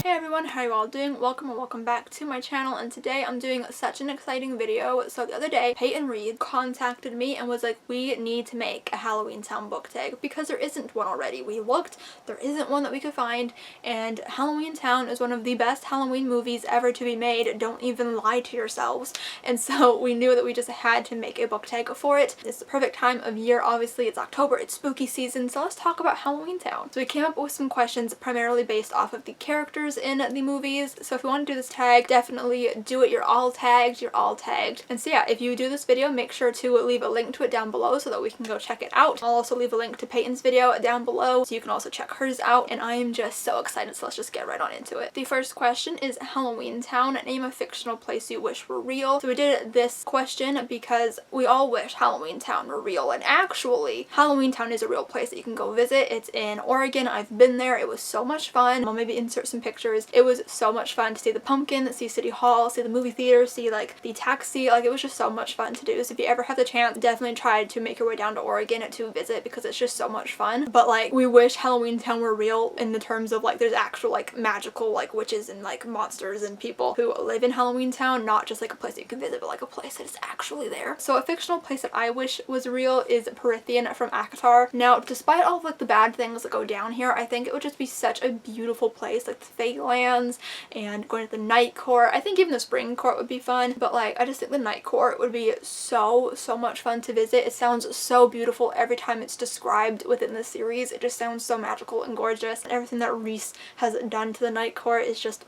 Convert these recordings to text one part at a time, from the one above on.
Hey everyone, how are you all doing? Welcome or welcome back to my channel, and today I'm doing such an exciting video. So the other day, Peyton Reed contacted me and was like, we need to make a Halloweentown book tag because there isn't one already. We looked, there isn't one that we could find, and Halloweentown is one of the best Halloween movies ever to be made. Don't even lie to yourselves. And so we knew that we just had to make a book tag for it. It's the perfect time of year, obviously. It's October, it's spooky season, so let's talk about Halloweentown. So we came up with some questions primarily based off of the characters in the movies. So if you want to do this tag, definitely do it. You're all tagged, you're all tagged. And so yeah, if you do this video, make sure to leave a link to it down below so that we can go check it out. I'll also leave a link to Peyton's video down below so you can also check hers out, and I am just so excited, so let's just get right on into it. The first question is Halloweentown. Name a fictional place you wish were real. So we did this question because we all wish Halloweentown were real, and actually Halloweentown is a real place that you can go visit. It's in Oregon. I've been there. It was so much fun. I'll maybe insert some pictures. It was so much fun to see the pumpkin, see City Hall, see the movie theater, see like the taxi. Like, it was just so much fun to do. So if you ever have the chance, definitely try to make your way down to Oregon to visit because it's just so much fun. But like, we wish Halloweentown were real in the terms of like there's actual like magical like witches and like monsters and people who live in Halloweentown, not just like a place that you can visit, but like a place that is actually there. So a fictional place that I wish was real is Perithian from Akatar. Now, despite all of like the bad things that go down here, I think it would just be such a beautiful place, like the Fey lands and going to the night court. I think even the spring court would be fun, but like I just think the night court would be so much fun to visit. It sounds so beautiful every time it's described within the series. It just sounds so magical and gorgeous, and everything that Reese has done to the night court is just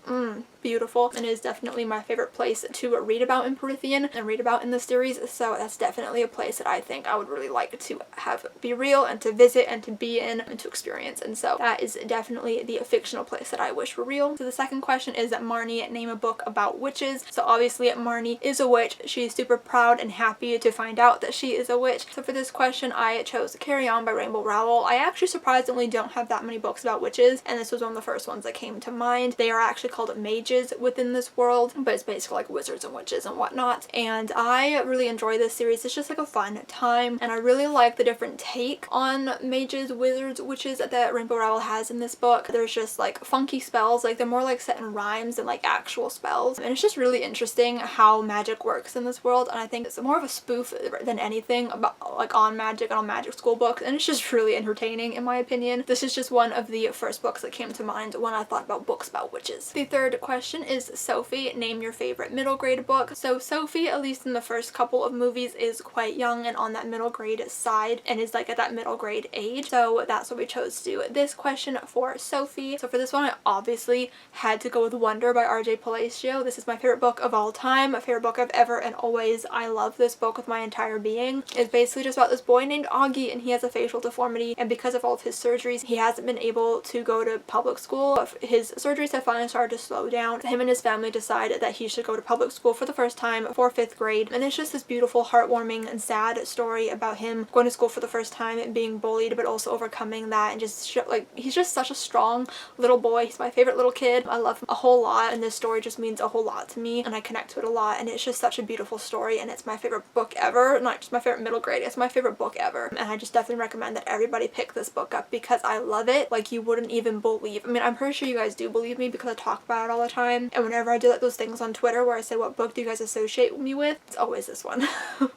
beautiful, and it is definitely my favorite place to read about in Perithian and read about in the series. So that's definitely a place that I think I would really like to have be real and to visit and to be in and to experience, and so that is definitely the fictional place that I wish were real. So the second question is that Marnie, name a book about witches. So obviously Marnie is a witch. She's super proud and happy to find out that she is a witch. So for this question I chose Carry On by Rainbow Rowell. I actually surprisingly don't have that many books about witches, and this was one of the first ones that came to mind. They are actually called mages within this world, but it's basically like wizards and witches and whatnot, and I really enjoy this series. It's just like a fun time, and I really like the different take on mages, wizards, witches that Rainbow Rowell has in this book. There's just like funky spells, like they're more like set in rhymes than like actual spells, and it's just really interesting how magic works in this world, and I think it's more of a spoof than anything about like on magic and on magic school books, and it's just really entertaining in my opinion. This is just one of the first books that came to mind when I thought about books about witches. The third question is Sophie, name your favorite middle grade book. So Sophie, at least in the first couple of movies, is quite young and on that middle grade side and is like at that middle grade age, so that's what we chose to do this question for Sophie. So for this one I obviously had to go with Wonder by R.J. Palacio. This is my favorite book of all time, my favorite book of ever and always. I love this book with my entire being. It's basically just about this boy named Aggie, and he has a facial deformity, and because of all of his surgeries he hasn't been able to go to public school. His surgeries have finally started to slow down. Him and his family decided that he should go to public school for the first time for 5th grade, and it's just this beautiful, heartwarming and sad story about him going to school for the first time and being bullied but also overcoming that, and just like he's just such a strong little boy. He's my favorite little kid. I love him a whole lot, and this story just means a whole lot to me and I connect to it a lot, and it's just such a beautiful story, and it's my favorite book ever. Not just my favorite middle grade, it's my favorite book ever, and I just definitely recommend that everybody pick this book up because I love it like you wouldn't even believe. I mean, I'm pretty sure you guys do believe me because I talk about it all the time, and whenever I do like those things on Twitter where I say what book do you guys associate me with, it's always this one.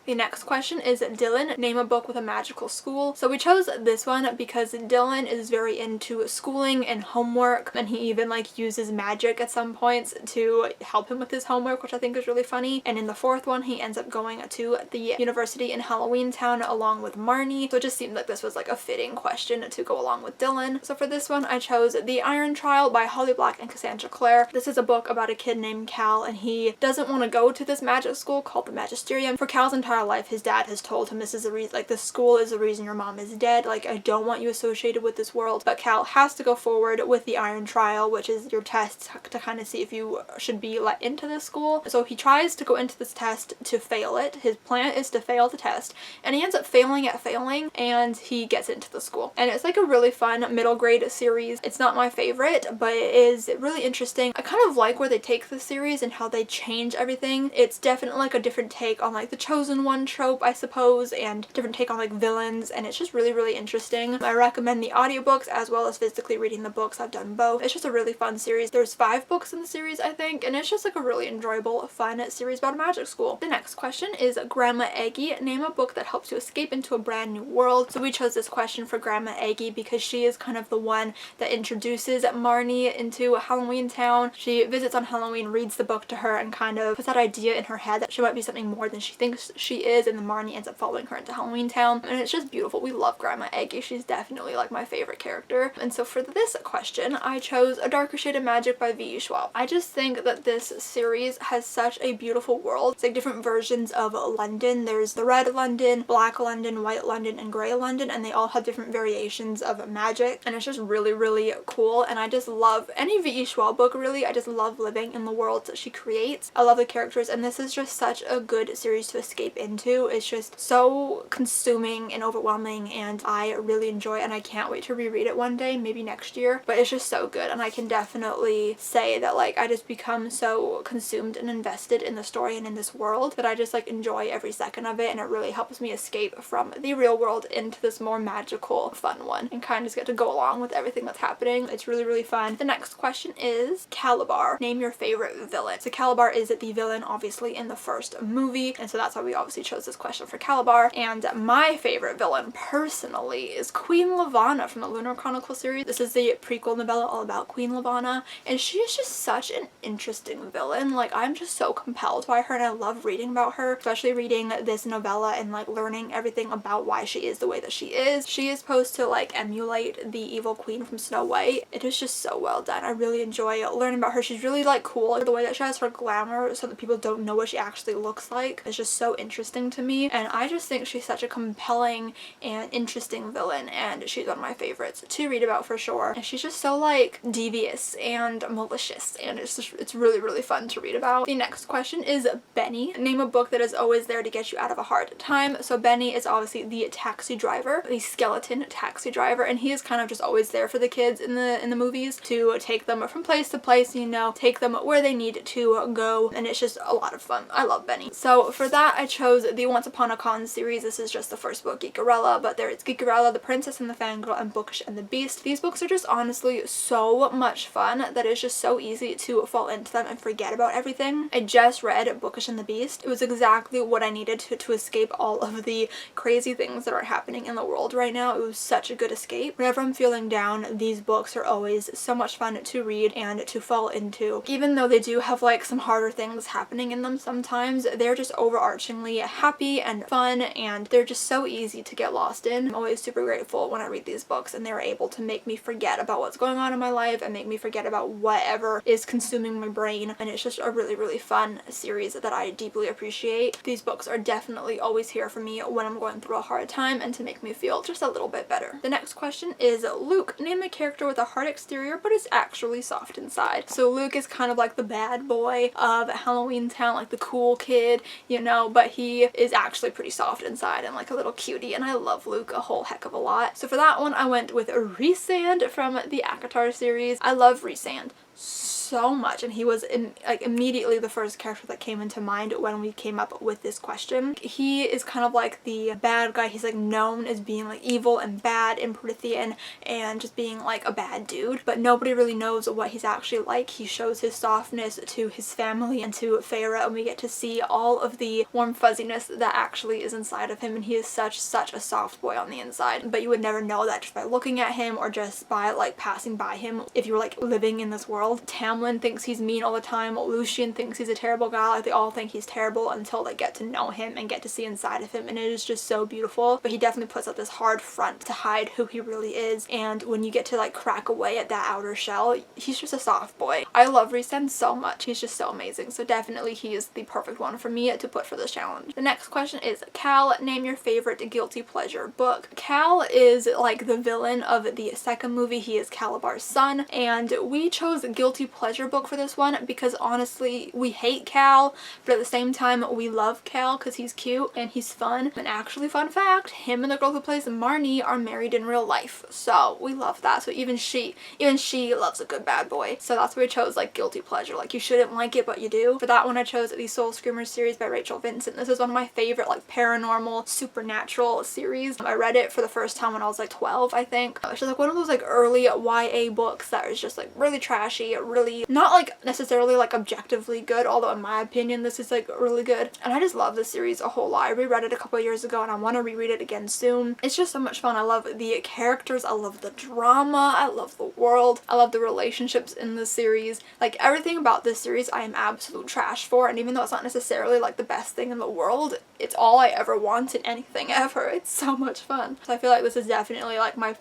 The next question is Dylan, name a book with a magical school. So we chose this one because Dylan is very into schooling and homework, and he even like uses magic at some points to help him with his homework, which I think is really funny. And in the fourth one he ends up going to the university in Halloweentown along with Marnie, so it just seemed like this was like a fitting question to go along with Dylan. So for this one I chose The Iron Trial by Holly Black and Cassandra Clare. This is a book about a kid named Cal, and he doesn't want to go to this magic school called the Magisterium. For Cal's entire life his dad has told him this is the reason, like this school is the reason your mom is dead, like I don't want you associated with this world. But Cal has to go forward with the Iron Trial, which is your test to kind of see if you should be let into this school. So he tries to go into this test to fail it. His plan is to fail the test, and he ends up failing at failing, and he gets into the school. And it's like a really fun middle grade series. It's not my favorite, but it is really interesting. I kind of like where they take the series and how they change everything. It's definitely like a different take on like the chosen one trope, I suppose, and different take on like villains, and it's just really interesting. I recommend the audiobooks as well as physically reading the books. I've done both. It's just a really really fun series. There's 5 books in the series, I think, and it's just like a really enjoyable, fun series about a magic school. The next question is Grandma Aggie. Name a book that helps you escape into a brand new world. So we chose this question for Grandma Aggie because she is kind of the one that introduces Marnie into Halloweentown. She visits on Halloween, reads the book to her, and kind of puts that idea in her head that she might be something more than she thinks she is, and then Marnie ends up following her into Halloweentown, and it's just beautiful. We love Grandma Aggie. She's definitely like my favorite character. And so for this question, I chose A Darker Shade of Magic by V.E. Schwab. I just think that this series has such a beautiful world. It's like different versions of London. There's the red London, black London, white London, and gray London, and they all have different variations of magic, and it's just really, really cool. And I just love any V.E. Schwab book, really. I just love living in the worlds that she creates. I love the characters, and this is just such a good series to escape into. It's just so consuming and overwhelming, and I really enjoy it, and I can't wait to reread it one day, maybe next year. But it's just so good, and I can definitely say that like I just become so consumed and invested in the story and in this world that I just like enjoy every second of it, and it really helps me escape from the real world into this more magical, fun one, and kind of just get to go along with everything that's happening. It's really, really fun. The next question is Kalabar. Name your favorite villain. So Kalabar is the villain, obviously, in the first movie, and so that's why we obviously chose this question for Kalabar. And my favorite villain, personally, is Queen Lavanna from the Lunar Chronicle series. This is the prequel novella all about Queen Lavanna, and she is just such an interesting villain. Like, I'm just so compelled by her, and I love reading about her, especially reading this novella and like learning everything about why she is the way that she is. She is supposed to like emulate the evil queen from Snow White. It is just so well done. I really enjoy learning about her. She's really like cool. The way that she has her glamour so that people don't know what she actually looks like is just so interesting to me, and I just think she's such a compelling and interesting villain, and she's one of my favorites to read about for sure. And she's just so like devious and malicious, and it's really, really fun to read about. The next question is Benny. Name a book that is always there to get you out of a hard time. So Benny is obviously the taxi driver, the skeleton taxi driver, and he is kind of just always there for the kids in the movies to take them from place to place, you know, take them where they need to go, and it's just a lot of fun. I love Benny. So for that, I chose the Once Upon a Con series. This is just the first book, Geekerella, but there it's Geekerella, The Princess and the Fangirl, and Bookish and the Beast. These books are just honestly so much fun that it's just so easy to fall into them and forget about everything. I just read Bookish and the Beast. It was exactly what I needed to escape all of the crazy things that are happening in the world right now. It was such a good escape. Whenever I'm feeling down, these books are always so much fun to read and to fall into. Even though they do have like some harder things happening in them sometimes, they're just overarchingly happy and fun, and they're just so easy to get lost in. I'm always super grateful when I read these books and they're able to make me forget about what's going on in my life and make me forget about whatever is consuming my brain, and it's just a really, really fun series that I deeply appreciate. These books are definitely always here for me when I'm going through a hard time and to make me feel just a little bit better. The next question is Luke. Name a character with a hard exterior but is actually soft inside. So Luke is kind of like the bad boy of Halloweentown, like the cool kid, you know, but he is actually pretty soft inside and like a little cutie, and I love Luke a whole heck of a lot. So for that one, I went with Rhysand from the ACOTAR series. I love Rhysand so much, and he was like immediately the first character that came into mind when we came up with this question. He is kind of like the bad guy. He's like known as being like evil and bad and Prithian and just being like a bad dude, but nobody really knows what he's actually like. He shows his softness to his family and to Feyre, and we get to see all of the warm fuzziness that actually is inside of him, and he is such a soft boy on the inside, but you would never know that just by looking at him or just by like passing by him if you were like living in this world. Tamlin thinks he's mean all the time. Lucian thinks he's a terrible guy. Like, they all think he's terrible until they get to know him and get to see inside of him, and it is just so beautiful. But he definitely puts up this hard front to hide who he really is, and when you get to like crack away at that outer shell, he's just a soft boy. I love Rhysand so much. He's just so amazing. So definitely he is the perfect one for me to put for this challenge. The next question is Cal. Name your favorite guilty pleasure book. Cal is like the villain of the second movie. He is Kalabar's son, and we chose guilty pleasure pleasure book for this one because honestly we hate Cal, but at the same time we love Cal because he's cute and he's fun. And actually, fun fact, him and the girl who plays Marnie are married in real life, so we love that. So even she loves a good bad boy. So that's why we chose like guilty pleasure. Like you shouldn't like it but you do. For that one I chose the Soul Screamers series by Rachel Vincent. This is one of my favorite like paranormal supernatural series. I read it for the first time when I was like 12, I think. It's just like one of those like early YA books that is just like really trashy, really not like necessarily like objectively good, although in my opinion this is like really good. And I just love this series a whole lot. I reread it a couple years ago and I want to reread it again soon. It's just so much fun. I love the characters, I love the drama, I love the world, I love the relationships in the series. Like everything about this series I am absolute trash for, and even though it's not necessarily like the best thing in the world, it's all I ever want in anything ever. It's so much fun. So I feel like this is definitely like my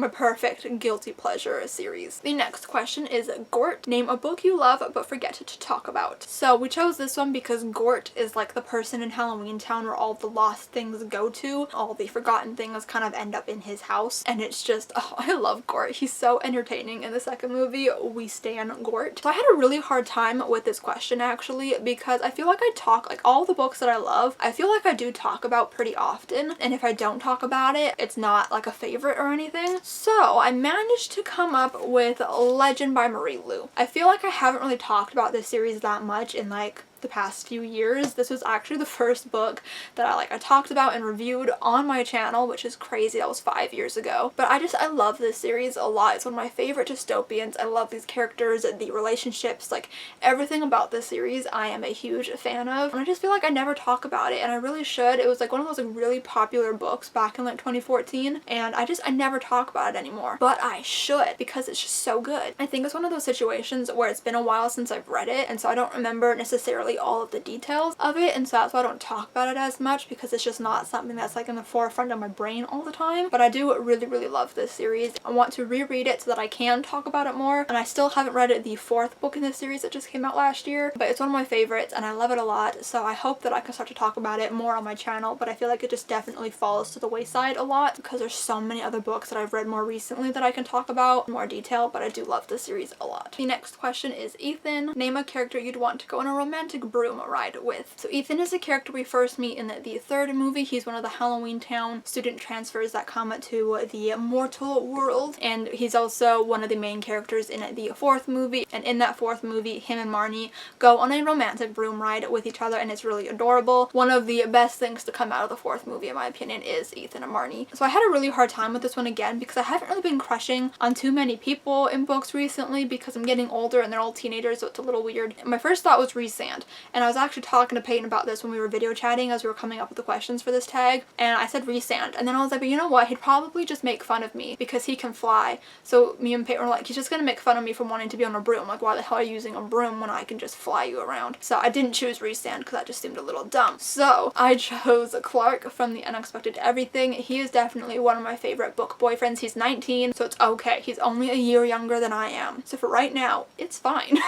perfect guilty pleasure series. The next question is Gort. Name a book you love but forget to talk about. So we chose this one because Gort is like the person in Halloweentown where all the lost things go to. All the forgotten things kind of end up in his house, and it's just, oh, I love Gort. He's so entertaining. In the second movie, we stan Gort. So I had a really hard time with this question actually because I feel like I talk, like all the books that I love, I feel like I do talk about pretty often, and if I don't talk about it, it's not like a favorite or anything. So I managed to come up with Legend by Marie Lu. I feel like I haven't really talked about this series that much in like the past few years. This was actually the first book that I talked about and reviewed on my channel, which is crazy. That was 5 years ago. But I love this series a lot. It's one of my favorite dystopians. I love these characters, the relationships, like everything about this series I am a huge fan of. And I just feel like I never talk about it, and I really should. It was like one of those like really popular books back in like 2014, and I never talk about it anymore. But I should because it's just so good. I think it's one of those situations where it's been a while since I've read it, and so I don't remember necessarily all of the details of it, and so that's why I don't talk about it as much, because it's just not something that's like in the forefront of my brain all the time. But I do really love this series. I want to reread it so that I can talk about it more, and I still haven't read it, the fourth book in this series that just came out last year, but it's one of my favorites and I love it a lot, so I hope that I can start to talk about it more on my channel. But I feel like it just definitely falls to the wayside a lot because there's so many other books that I've read more recently that I can talk about in more detail, but I do love this series a lot. The next question is Ethan. Name a character you'd want to go on a romantic broom ride with. So Ethan is a character we first meet in the third movie. He's one of the Halloweentown student transfers that come to the mortal world, and he's also one of the main characters in the fourth movie. And in that fourth movie, him and Marnie go on a romantic broom ride with each other, and it's really adorable. One of the best things to come out of the fourth movie in my opinion is Ethan and Marnie. So I had a really hard time with this one again because I haven't really been crushing on too many people in books recently because I'm getting older and they're all teenagers, so it's a little weird. My first thought was Rhysand, and I was actually talking to Peyton about this when we were video chatting as we were coming up with the questions for this tag, and I said Rhysand, and then I was like, but you know what, he'd probably just make fun of me because he can fly. So me and Peyton were like, he's just gonna make fun of me for wanting to be on a broom. Like, why the hell are you using a broom when I can just fly you around? So I didn't choose Rhysand because that just seemed a little dumb. So I chose Clark from The Unexpected Everything. He is definitely one of my favorite book boyfriends. He's 19, so it's okay. He's only a year younger than I am. So for right now, it's fine.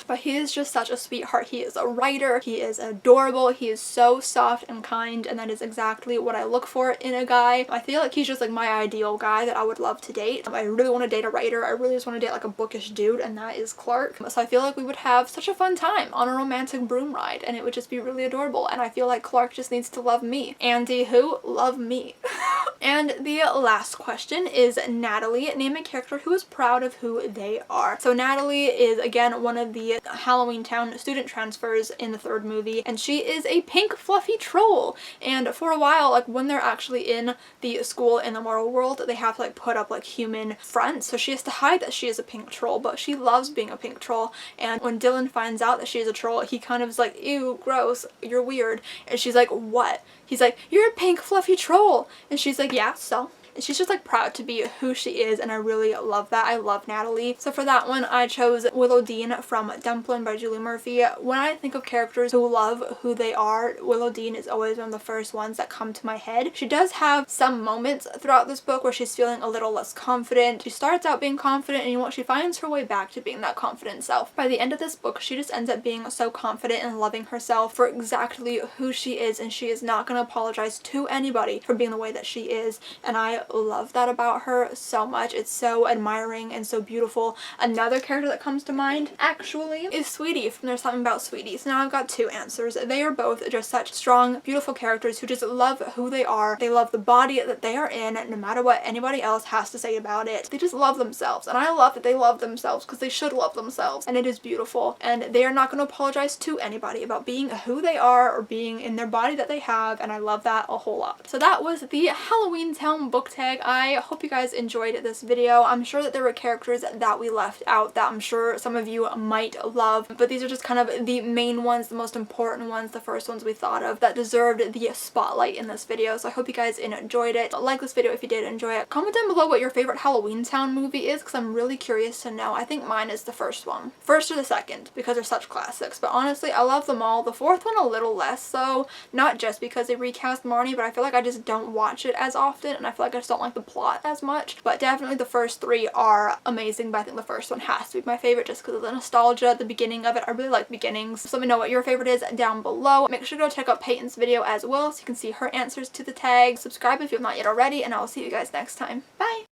But he is just such a sweetheart. He is a writer. He is adorable. He is so soft and kind, and that is exactly what I look for in a guy. I feel like he's just like my ideal guy that I would love to date. I really want to date a writer. I really just want to date like a bookish dude, and that is Clark. So I feel like we would have such a fun time on a romantic broom ride, and it would just be really adorable, and I feel like Clark just needs to love me. Andy who? Love me. And the last question is Natalie. Name a character who is proud of who they are. So Natalie is again one of the Halloweentown student transfers in the third movie, and she is a pink fluffy troll. And for a while, like when they're actually in the school in the moral world, they have to like put up like human fronts, so she has to hide that she is a pink troll, but she loves being a pink troll. And when Dylan finds out that she is a troll, he kind of is like, ew, gross, you're weird. And she's like, what? He's like, you're a pink fluffy troll. And she's like, yeah, so? And she's just like proud to be who she is, and I really love that. I love Natalie. So for that one, I chose Willow Dean from Dumplin' by Julie Murphy. When I think of characters who love who they are, Willow Dean is always one of the first ones that come to my head. She does have some moments throughout this book where she's feeling a little less confident. She starts out being confident, and you know what, she finds her way back to being that confident self. By the end of this book, she just ends up being so confident and loving herself for exactly who she is, and she is not going to apologize to anybody for being the way that she is, and I I love that about her so much. It's so admiring and so beautiful. Another character that comes to mind actually is Sweetie from There's Something About Sweetie. So now I've got two answers. They are both just such strong, beautiful characters who just love who they are. They love the body that they are in, no matter what anybody else has to say about it. They just love themselves, and I love that they love themselves because they should love themselves, and it is beautiful. And they are not going to apologize to anybody about being who they are or being in their body that they have, and I love that a whole lot. So that was the HALLOWEENTOWN book tag. I hope you guys enjoyed this video. I'm sure that there were characters that we left out that I'm sure some of you might love, but these are just kind of the main ones, the most important ones, the first ones we thought of that deserved the spotlight in this video. So I hope you guys enjoyed it. Like this video if you did enjoy it. Comment down below what your favorite HALLOWEENTOWN movie is because I'm really curious to know. I think mine is the first one. First or the second because they're such classics, but honestly I love them all. The fourth one a little less so, not just because they recast Marnie, but I feel like I just don't watch it as often and I feel like I just don't like the plot as much. But definitely the first three are amazing, but I think the first one has to be my favorite just because of the nostalgia, the beginning of it. I really like beginnings. So let me know what your favorite is down below. Make sure to go check out Peyton's video as well so you can see her answers to the tag. Subscribe if you have not yet already, and I will see you guys next time. Bye!